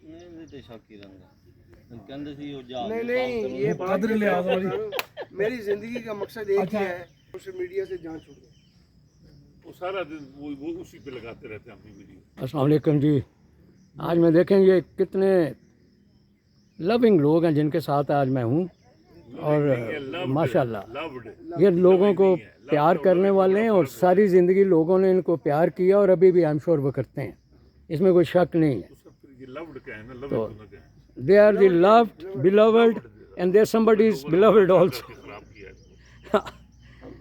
نہیں یہ قدر لحاظ والی میری زندگی کا مقصد ایک ہی ہے، سوشل میڈیا سے جان چھوڑ دیں۔ وہ سارا دن وہ اسی پہ لگاتے رہتے ہیں اپنی ویڈیو. السلام علیکم جی. آج میں دیکھیں یہ کتنے لونگ لوگ ہیں جن کے ساتھ آج میں ہوں، اور ماشاء اللہ یہ لوگوں کو پیار کرنے والے ہیں، اور ساری زندگی لوگوں نے ان کو پیار کیا اور ابھی بھی آئی ایم شور وہ کرتے ہیں، اس میں کوئی شک نہیں ہے. یہ لوڈ کیا ہے نا، تو لوڈ کیا ہے، they are the load beloved and there somebody is beloved also. خراب کیا ہے.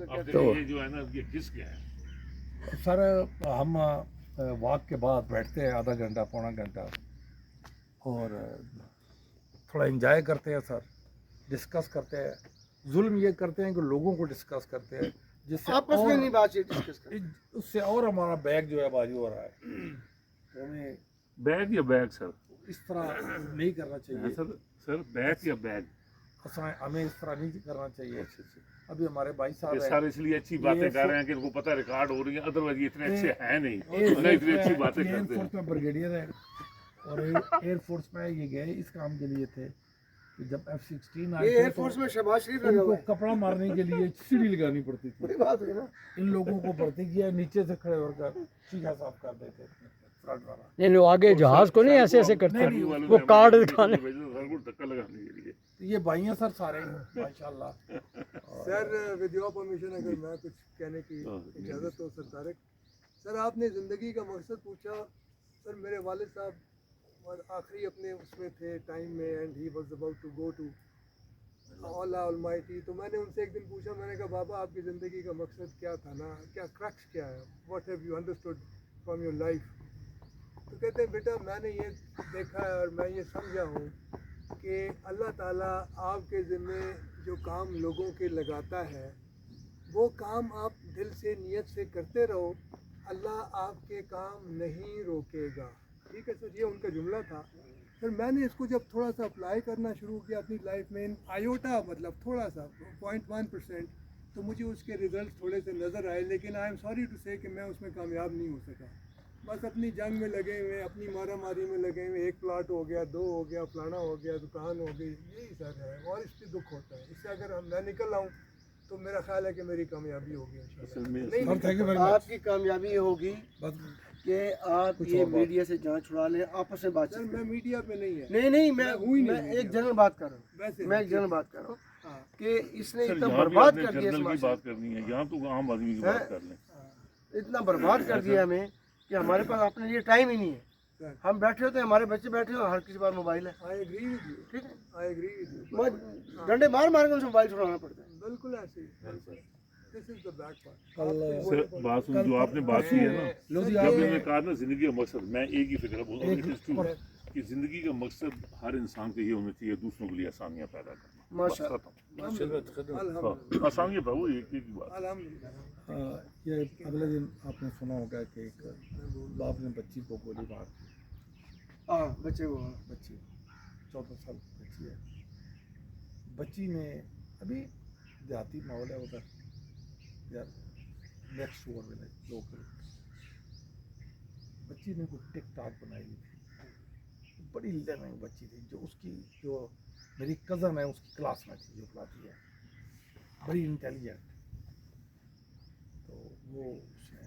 اب تو یہ جو ہے نا یہ کس کیا ہے. سر ہم واک کے بعد بیٹھتے ہیں آدھا گھنٹہ پونا گھنٹہ اور تھوڑا انجوائے کرتے ہیں سر، ڈسکس کرتے ہیں. ظلم یہ کرتے ہیں کہ لوگوں کو ڈسکس کرتے ہیں جس سے آپس میں نہیں بات چیت ڈسکس کرتے. اس سے اور ہمارا بیگ جو ہے بازی ہو رہا ہے. تو ہمیں بیگ یا بیگ سر؟ اس طرح نہیں کرنا چاہیے سر بیگ یا بیگ؟ ہمیں اس طرح نہیں کرنا چاہیے. ابھی ہمارے بھائی صاحب یہ ہیں، سارے اس لیے اچھی باتیں کر رہے ہیں کہ ان کو پتہ ریکارڈ ہو رہی ہیں، ادروائز یہ اتنے اچھے ہیں نہیں، اتنی اچھی باتیں ایئر کرتے ہیں. فورس میں بریگیڈیئر ہے اور ایئر فورس میں یہ گئے اس کام کے لیے تھے کہ جب F-16 آئے یہ تھے ایئر تو فرس میں شہباز شریف ان لگا کو ہوا ہے. کپڑا مارنے کے لیے سیڑھی لگانی پڑتی تھی. بڑی بات ہوئی نا. ان لوگوں کو بھرتی کیا نیچے سے کھڑے ہو کر چیخا صاف کر دیتے تھے فرنٹ والا. نہیں وہ آگے جہاز کو نہیں ایسے ایسے کرتے، وہ کارڈ دکھانے. دھکا لگانے کے لیے. یہ بھائی ہیں سر سارے ماشاءاللہ. سر ود یور پرمیشن اگر میں کچھ کہنے کی اجازت ہو سر طارق. سر آپ نے زندگی کا مقصد پوچھا. سر میرے والد صاحب آخری اپنے اس میں تھے ٹائم میں، and he was about to go to Allah almighty. تو میں نے ان سے ایک دن پوچھا، میں نے کہا بابا آپ کی زندگی کا مقصد کیا تھا نا، کیا کرکس کیا ہے، what have you understood from your life. تو کہتے ہیں بیٹا میں نے یہ دیکھا ہے اور میں یہ سمجھا ہوں کہ اللہ تعالیٰ آپ کے ذمے جو کام لوگوں کے لگاتا ہے وہ کام آپ دل سے نیت سے کرتے رہو، اللہ آپ کے کام نہیں روکے گا. ٹھیک ہے سر، یہ ان کا جملہ تھا. پھر میں نے اس کو جب تھوڑا سا اپلائی کرنا شروع کیا اپنی لائف میں، آیوٹا مطلب تھوڑا سا 0.1%، تو مجھے اس کے ریزلٹ تھوڑے سے نظر آئے. لیکن آئی ایم سوری ٹو سے کہ میں اس میں کامیاب نہیں ہو سکا. بس اپنی جنگ میں لگے ہوئے، اپنی مارا ماری میں لگے ہوئے، ایک پلاٹ ہو گیا، 2 ہو گیا، فلانا ہو گیا، دکان ہو گئی، یہی سر ہے. اور اس پہ دکھ ہوتا ہے. اس سے اگر میں نکل آؤں تو میرا خیال ہے کہ میری کامیابی ہوگی انشاءاللہ. آپ کی کامیابی ہوگی کہ آپ یہ میڈیا سے جان چھڑا لیں، آپس میں بات سر چیت میں کریں. میڈیا پہ نہیں ہے. نہیں میں ہوں ہی نہیں میں ایک جنرل بات کر رہا ہوں. ویسے میں ایک جنرل بات کر رہا ہوں ہاں. کہ اس نے سر اتنا یہاں بھی برباد آپ نے کر دیا اس جنرل کی معاشرے بات کرنی ہے، یہاں تو عام آدمی کی بات کر لیں. اتنا برباد کر دیا ہمیں کہ ہمارے پاس اپنے لیے ٹائم ہی نہیں ہے. ہم بیٹھے ہوتے ہیں، ہمارے بچے بیٹھے ہوتے ہیں، ہر کسی پاس موبائل ہے. I agree with you. ٹھیک ہے، آئی ایگری ود یو. ڈنڈے مار مار کے ان سے موبائل چھڑانا پڑتا ہے. بالکل ایسے ہی. دس از دا بیڈ پارٹ. سر بات سن، جو آپ نے بات کی ہے نا، جب میں نے کہا نا زندگی کا مقصد، میں ایک ہی فکر بول رہا ہوں کہ زندگی کا مقصد ہر انسان کا یہ ہونا چاہیے دوسروں کے لیے آسانیاں پیدا کرنا. الحمدللہ. آسانیاں پہ وہ ایک ایک بات. الحمدللہ. یہ اگلے دن آپ نے سنا ہوگا کہ ایک باپ نے بچی کو گولی مار دی. ہاں بچے کو بچی 14 سال کی بچی ہے. بچی نے ابھی دیہاتی ماحول ہے ادھر یا نیکسٹ اوور میں لوکل، بچی نے کوئی ٹک ٹاک بنائی ہوئی تھی. بڑی لرننگ بچی تھی، جو اس کی جو میری کزن ہے اس کی کلاس میں تھی جو پڑھاتی ہے، بڑی انٹیلیجنٹ. تو وہ اس نے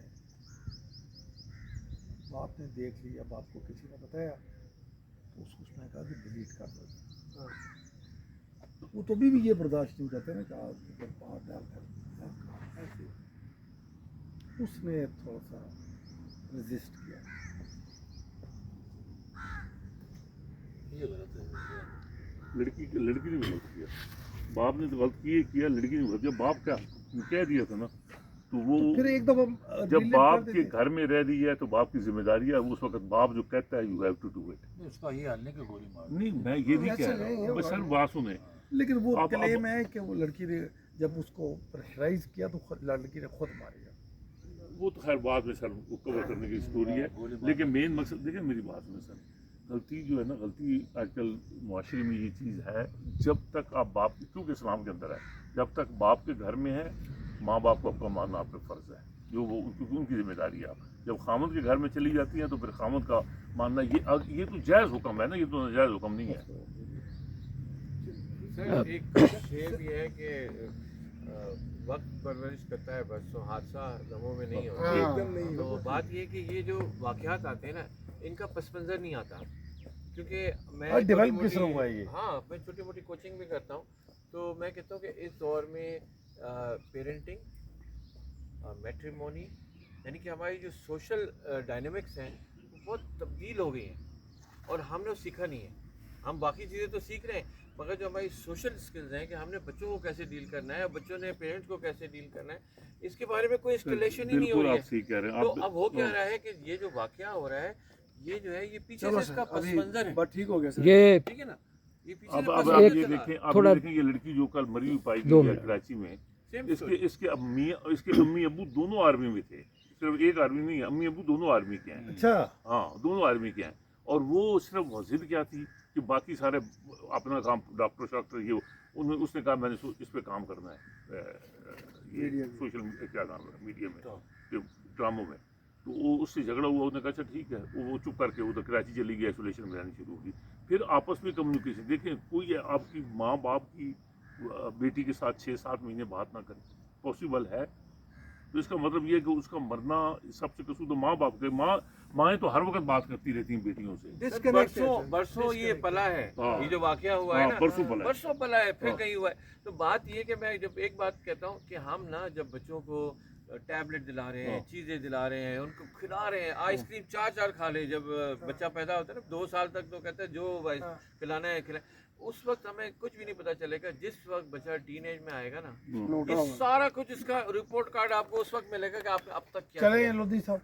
باپ نے دیکھ لیا، باپ کو کسی نے بتایا تو اس نے کہا کہ ڈیلیٹ کر دو. وہ تو بھی یہ برداشت نہیں کرتے نا کہ آپ باہر ڈال کر ایسے. اس نے تھوڑا سا ریزسٹ کیا. یہ غلط ہے. لڑکی نے بھی غلط کیا، باپ نے تو غلط کیا، لڑکی نے غلط کیا. باپ کیا کہہ دیا تھا نا، تو وہ پھر ایک دفعہ جب باپ کے گھر میں رہ دی ہے تو باپ کی ذمہ داری ہے. اس وقت باپ جو کہتا ہے you have to do it. اس کا یہ حل نہیں کہ گولی مار. نہیں میں یہ نہیں کہہ رہا ہوں، بس سر بات سنیں. لیکن وہ کلیم ہے کہ وہ لڑکی نے جب اس کو پریشرائز کیا تو لڑکی نے خود ماریا. وہ تو خیر بعد میں سر کو کور کرنے کی اسٹوری ہے. لیکن مین مقصد دیکھیں میری بات میں سر، غلطی جو ہے نا، غلطی آج کل معاشرے میں یہ چیز ہے، جب تک آپ باپ، کیونکہ اسلام کے اندر ہے، جب تک باپ کے گھر میں ہے ماں باپ کو آپ کا ماننا آپ پہ فرض ہے، جو وہ کیونکہ ان کی ذمہ داری ہے. آپ جب خامد کے گھر میں چلی جاتی ہیں تو پھر خامد کا ماننا یہ تو جائز حکم ہے نا، یہ تو ناجائز حکم نہیں ہے. سر ایک شعر بھی ہے کہ وقت پرورش کرتا ہے برسوں، حادثہ لمحوں میں نہیں ہوتا. ایک دم نہیں تو بات یہ کہ یہ جو واقعات آتے ہیں نا ان کا پس منظر نہیں آتا، کیونکہ میں ڈیولپ کس طرح ہوا ہے یہ؟ ہاں میں چھوٹی موٹی کوچنگ بھی کرتا ہوں، تو میں کہتا ہوں کہ اس دور میں پیرنٹنگ، میٹریمونی، یعنی کہ ہماری جو سوشل ڈائنامکس ہیں وہ بہت تبدیل ہو گئی ہیں اور ہم نے سیکھا نہیں ہے. ہم باقی چیزیں تو سیکھ رہے ہیں مگر جو ہماری سوشل سکلز ہیں کہ ہم نے بچوں کو کیسے ڈیل کرنا ہے اور بچوں نے پیرنٹس کو کیسے ڈیل کرنا ہے، اس کے بارے میں کوئی اسکلیشن ہی نہیں ہو بالکل رہی آپ صحیح کہہ رہے ہے. ہیں. تو اب ہو کیا رہا ہے کہ یہ جو واقعہ ہو رہا ہے یہ جو ہے یہ پیچھے سے اس کا پس منظر ہے، بات ٹھیک ہو گیا سر. یہ ٹھیک ہے نا. یہ پیچھے اب سے اب پس آپ منظر یہ چلا. دیکھیں، آپ تھوڑا- یہ دیکھیں یہ لڑکی جو کل مری ہوئی پائی دو گئی ہے منٹ. کراچی میں، Same اس story. کے امی ابو دونوں آرمی میں تھے، صرف ایک آرمی نہیں ہے، امی ابو دونوں آرمی کے ہیں. اچھا ہاں دونوں آرمی کے ہیں. اور وہ صرف ضد کیا تھی کہ باقی سارے اپنا کام ڈاکٹر شاکٹر یہ اس نے کہا میں نے اس پہ کام کرنا ہے، یہ سوشل کیا نام ہے میڈیا میں ڈراموں میں. تو وہ اس سے جھگڑا ہوا، اس نے کہا اچھا ٹھیک ہے، وہ چپ کر کے ادھر کراچی چلی گئی، آئسولیشن میں رہنی شروع ہوگی. پھر آپس میں کمیونیکیشن دیکھیں، کوئی آپ کی ماں باپ کی بیٹی کے ساتھ 6-7 مہینے بات نہ کرے، پاسبل ہے؟ تو اس کا مطلب یہ ہے کہ اس کا مرنا سب سے قصور تو ماں باپ کے. مائیں تو ہر وقت بات کرتی رہتی ہیں بیٹیوں سے. برسوں یہ پلا ہے، ہاں. یہ جو واقعہ ہوا ہے ہاں، نا برسوں پلا ہے. برسوں پلا ہے، پھر ہاں. کہیں ہوا ہے. تو بات یہ کہ میں جب ایک بات کہتا ہوں کہ ہم نا جب بچوں کو ٹیبلٹ دلا رہے ہیں، ہاں. چیزیں دلا رہے ہیں، ان کو کھلا رہے ہیں، آئس کریم 4 کھا لے. جب بچہ پیدا ہوتا ہے نا 2 سال تک تو کہتے ہیں جو کھلانا ہے کھلائیں. اس وقت ہمیں کچھ بھی نہیں پتا چلے گا. جس وقت بچہ ٹین ایج میں آئے گا نا یہ سارا کچھ اس کا رپورٹ کارڈ آپ کو اس وقت ملے گا کہ آپ نے اب تک کیا چلیں کیا. لودھی صاحب.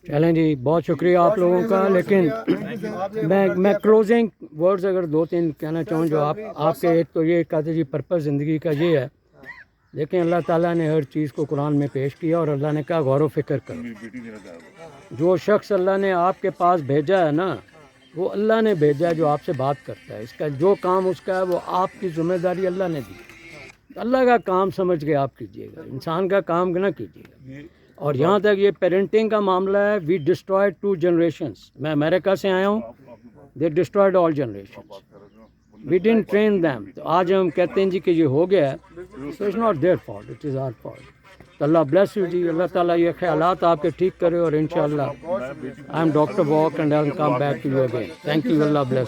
چلیں جی، بہت شکریہ آپ لوگوں کا. لیکن میں کلوزنگ ورڈز اگر 2-3 کہنا چاہوں جو آپ کے، ایک تو یہ کہتے جی پرپس زندگی کا یہ ہے. لیکن اللہ تعالیٰ نے ہر چیز کو قرآن میں پیش کیا اور اللہ نے کہا غور و فکر کرو. میری بیٹی نے کہا جو شخص اللہ نے آپ کے پاس بھیجا ہے نا وہ اللہ نے بھیجا ہے جو آپ سے بات کرتا ہے. اس کا جو کام اس کا ہے وہ آپ کی ذمہ داری اللہ نے دی. اللہ کا کام سمجھ کے آپ کیجیے گا، انسان کا کام نہ کیجیے گا. اور یہاں تک یہ پیرنٹنگ کا معاملہ ہے، وی ڈسٹرائڈ 2 generations. میں امریکہ سے آیا ہوں، they destroyed all generations. We didn't train them. تو آج ہم کہتے ہیں جی کہ یہ ہو گیا ہے، so it's not their fault, it is our fault. تو اللہ bless you جی. اللہ تعالیٰ یہ خیالات آپ کے ٹھیک کرے اور انشاءاللہ I am Dr. Walk and I will come back to you again. Thank you. Allah bless.